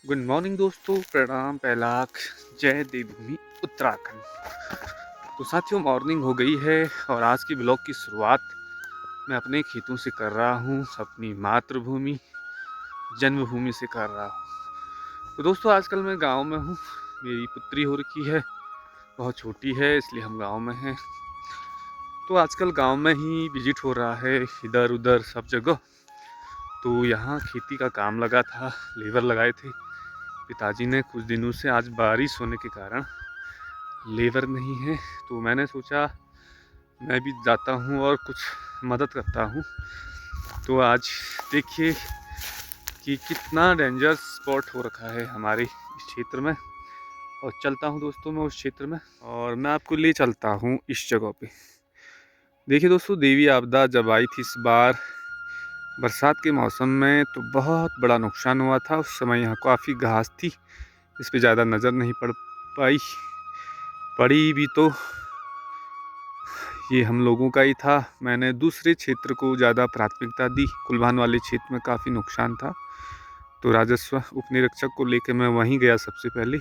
Good morning दोस्तों, प्रणाम पैलाक, जय देवभूमि उत्तराखंड। तो साथियों, मॉर्निंग हो गई है और आज की ब्लॉग की शुरुआत मैं अपने खेतों से कर रहा हूँ, अपनी मातृभूमि जन्मभूमि से कर रहा हूँ। तो दोस्तों, आजकल मैं गांव में हूँ। मेरी पुत्री हो रखी है, बहुत छोटी है, इसलिए हम गांव में हैं। तो आजकल गांव में ही विजिट हो रहा है, इधर उधर सब जगह। तो यहाँ खेती का काम लगा था, लेबर लगाए थे पिताजी ने कुछ दिनों से। आज बारिश होने के कारण लेबर नहीं है, तो मैंने सोचा मैं भी जाता हूँ और कुछ मदद करता हूँ। तो आज देखिए कि कितना डेंजर स्पॉट हो रखा है हमारे इस क्षेत्र में। और चलता हूँ दोस्तों मैं उस क्षेत्र में, और मैं आपको ले चलता हूँ इस जगह पे। देखिए दोस्तों, देवी आपदा जब आई थी इस बार बरसात के मौसम में, तो बहुत बड़ा नुकसान हुआ था। उस समय यहाँ काफ़ी घास थी, इस पे ज़्यादा नज़र नहीं पड़ पाई। पड़ी भी तो ये हम लोगों का ही था। मैंने दूसरे क्षेत्र को ज़्यादा प्राथमिकता दी। कुलभान वाले क्षेत्र में काफ़ी नुकसान था, तो राजस्व उपनिरीक्षक को लेकर मैं वहीं गया। सबसे पहले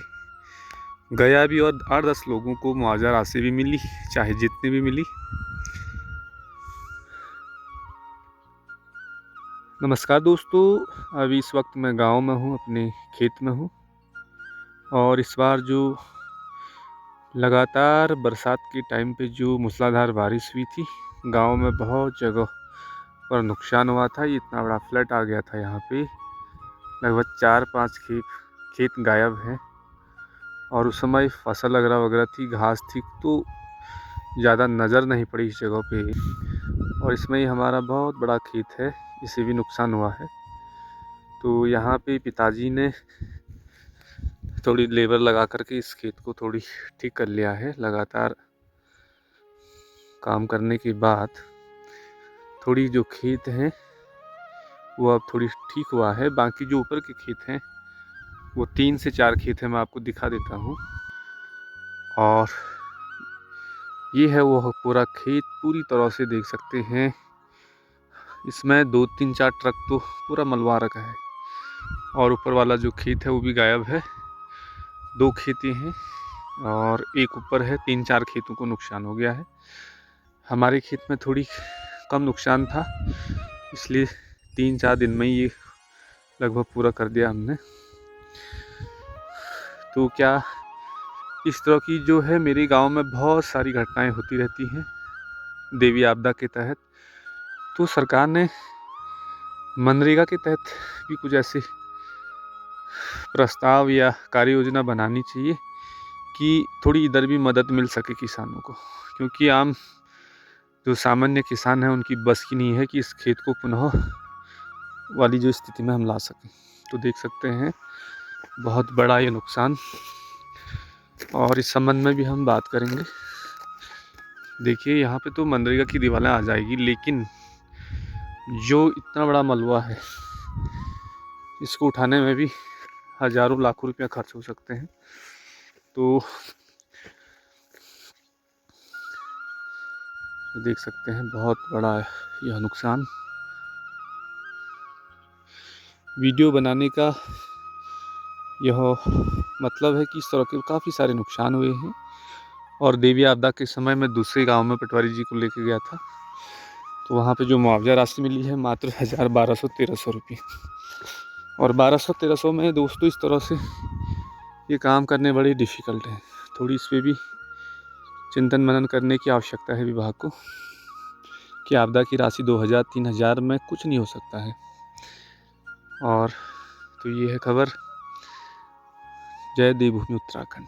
गया भी, और 8-10 लोगों को मुआवजा राशि भी मिली, चाहे जितनी भी मिली। नमस्कार दोस्तों, अभी इस वक्त मैं गांव में हूं, अपने खेत में हूं। और इस बार जो लगातार बरसात के टाइम पे जो मूसलाधार बारिश हुई थी, गांव में बहुत जगह पर नुकसान हुआ था। ये इतना बड़ा फ्लड आ गया था यहाँ पे, लगभग 4-5 खेत गायब हैं। और उस समय फसल वगैरह थी, घास थी, तो ज़्यादा नज़र नहीं पड़ी इस जगह पे। और इसमें ही हमारा बहुत बड़ा खेत है, इसे भी नुकसान हुआ है। तो यहाँ पे पिताजी ने थोड़ी लेबर लगा करके इस खेत को थोड़ी ठीक कर लिया है। लगातार काम करने के बाद थोड़ी जो खेत हैं वो अब थोड़ी ठीक हुआ है। बाकी जो ऊपर के खेत हैं वो 3 से 4 खेत हैं, मैं आपको दिखा देता हूँ। और ये है वो पूरा खेत, पूरी तरह से देख सकते हैं। इसमें 2-3-4 ट्रक तो पूरा मलवा रखा है। और ऊपर वाला जो खेत है वो भी गायब है। 2 खेतें हैं और एक ऊपर है। 3-4 खेतों को नुकसान हो गया है। हमारे खेत में थोड़ी कम नुकसान था, इसलिए 3-4 दिन में ये लगभग पूरा कर दिया हमने। तो क्या इस तरह की जो है, मेरे गांव में बहुत सारी घटनाएं होती रहती हैं देवी आपदा के तहत। तो सरकार ने मनरेगा के तहत भी कुछ ऐसे प्रस्ताव या कार्य योजना बनानी चाहिए कि थोड़ी इधर भी मदद मिल सके किसानों को। क्योंकि आम जो सामान्य किसान हैं उनकी बस की नहीं है कि इस खेत को पुनः वाली जो स्थिति में हम ला सकें। तो देख सकते हैं बहुत बड़ा ये नुकसान, और इस संबंध में भी हम बात करेंगे। देखिए यहाँ पे तो मनरेगा की दीवारें आ जाएगी, लेकिन जो इतना बड़ा मलबा है इसको उठाने में भी हज़ारों लाखों रुपया खर्च हो सकते हैं। तो देख सकते हैं बहुत बड़ा यह नुकसान। वीडियो बनाने का यह मतलब है कि इस तरह के काफ़ी सारे नुकसान हुए हैं। और देवी आपदा के समय मैं दूसरे गांव में पटवारी जी को लेकर गया था, तो वहाँ पे जो मुआवजा राशि मिली है मात्र 1200-1300 रुपये। और 1200-1300 में दोस्तों इस तरह से ये काम करने बड़ी डिफ़िकल्ट है। थोड़ी इस पर भी चिंतन मनन करने की आवश्यकता है विभाग को, कि आपदा की राशि 2000-3000 में कुछ नहीं हो सकता है। और तो ये है खबर, जय देवभूमि उत्तराखंड।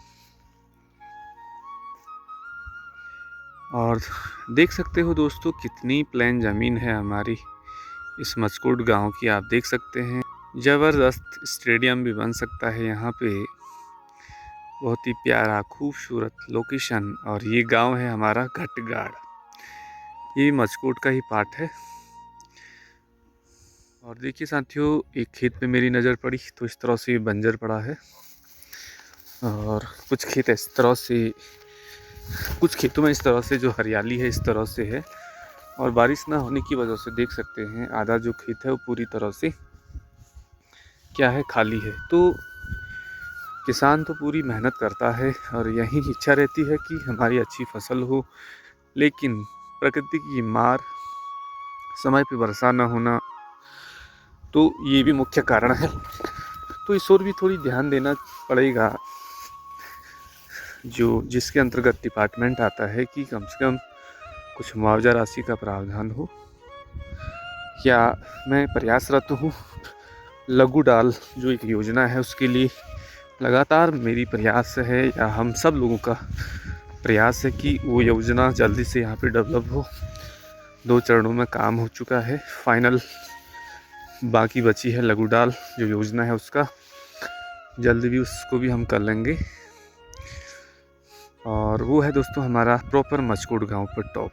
और देख सकते हो दोस्तों कितनी प्लेन ज़मीन है हमारी इस मचकोट गांव की। आप देख सकते हैं ज़बरदस्त स्टेडियम भी बन सकता है यहाँ पे। बहुत ही प्यारा खूबसूरत लोकेशन। और ये गांव है हमारा घटगाड़, ये मचकोट का ही पार्ट है। और देखिए साथियों, एक खेत पे मेरी नज़र पड़ी तो इस तरह से बंजर पड़ा है, और कुछ खेत इस तरह से, कुछ खेतों में इस तरह से जो हरियाली है इस तरह से है। और बारिश ना होने की वजह से देख सकते हैं आधा जो खेत है वो पूरी तरह से क्या है, खाली है। तो किसान तो पूरी मेहनत करता है और यही इच्छा रहती है कि हमारी अच्छी फसल हो, लेकिन प्रकृति की मार, समय पे वर्षा न होना, तो ये भी मुख्य कारण है। तो इस ओर भी थोड़ी ध्यान देना पड़ेगा, जो जिसके अंतर्गत डिपार्टमेंट आता है कि कम से कम कुछ मुआवजा राशि का प्रावधान हो। या मैं प्रयासरत हूँ लघु डाल जो एक योजना है उसके लिए, लगातार मेरी प्रयास है या हम सब लोगों का प्रयास है कि वो योजना जल्दी से यहाँ पे डेवलप हो। 2 चरणों में काम हो चुका है, फाइनल बाकी बची है लघु डाल जो योजना है उसका, जल्दी भी उसको भी हम कर लेंगे। और वो है दोस्तों हमारा प्रॉपर मचकोट गांव पर टॉप।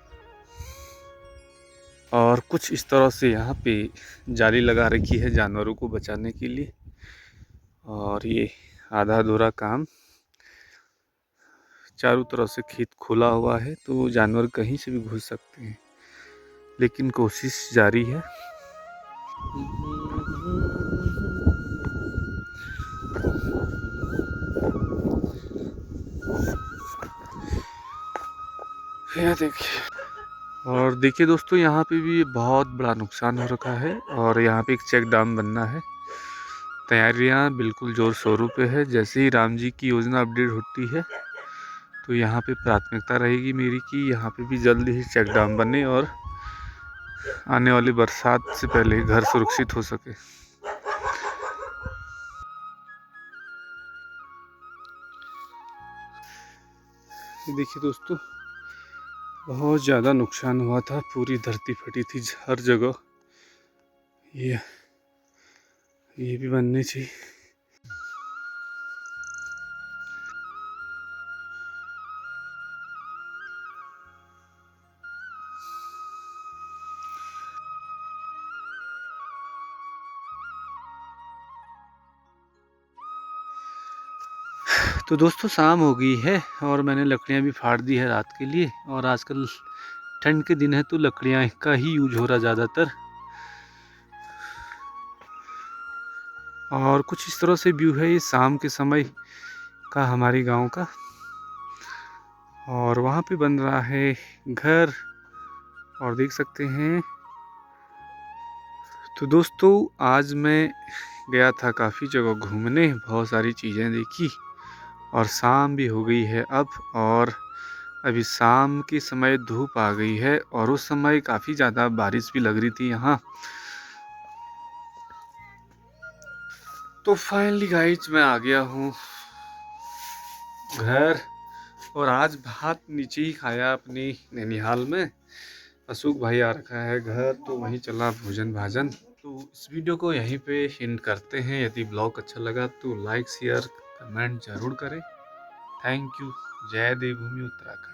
और कुछ इस तरह से यहाँ पे जाली लगा रखी है जानवरों को बचाने के लिए। और ये आधा अधूरा काम, चारों तरफ से खेत खुला हुआ है तो जानवर कहीं से भी घुस सकते हैं, लेकिन कोशिश जारी है। यह देखिए, और देखिए दोस्तों यहाँ पे भी बहुत बड़ा नुकसान हो रखा है और यहाँ पे एक चेक डैम बनना है। तैयारियाँ बिल्कुल जोर शोरों पे है। जैसे ही राम जी की योजना अपडेट होती है तो यहाँ पे प्राथमिकता रहेगी मेरी कि यहाँ पे भी जल्दी ही चेक डैम बने और आने वाली बरसात से पहले घर सुरक्षित हो सके। देखिए दोस्तों, बहुत ज़्यादा नुकसान हुआ था, पूरी धरती फटी थी हर जगह। ये भी बननी चाहिए। तो दोस्तों शाम हो गई है और मैंने लकड़ियाँ भी फाड़ दी है रात के लिए। और आजकल ठंड के दिन है तो लकड़ियाँ का ही यूज हो रहा ज़्यादातर। और कुछ इस तरह से व्यू है ये शाम के समय का हमारे गांव का। और वहाँ पे बन रहा है घर, और देख सकते हैं। तो दोस्तों आज मैं गया था काफ़ी जगह घूमने, बहुत सारी चीज़ें देखी और शाम भी हो गई है अब। और अभी शाम के समय धूप आ गई है और उस समय काफ़ी ज़्यादा बारिश भी लग रही थी यहाँ। तो फाइनली गाइज मैं आ गया हूँ घर, और आज भात नीचे ही खाया अपनी नैनीहाल में। अशोक भाई आ रखा है घर तो वहीं चला भोजन भाजन। तो इस वीडियो को यहीं पे एंड करते हैं। यदि ब्लॉग अच्छा लगा तो लाइक शेयर कमेंट जरूर करें। Thank you. जय देवभूमि उत्तराखंड।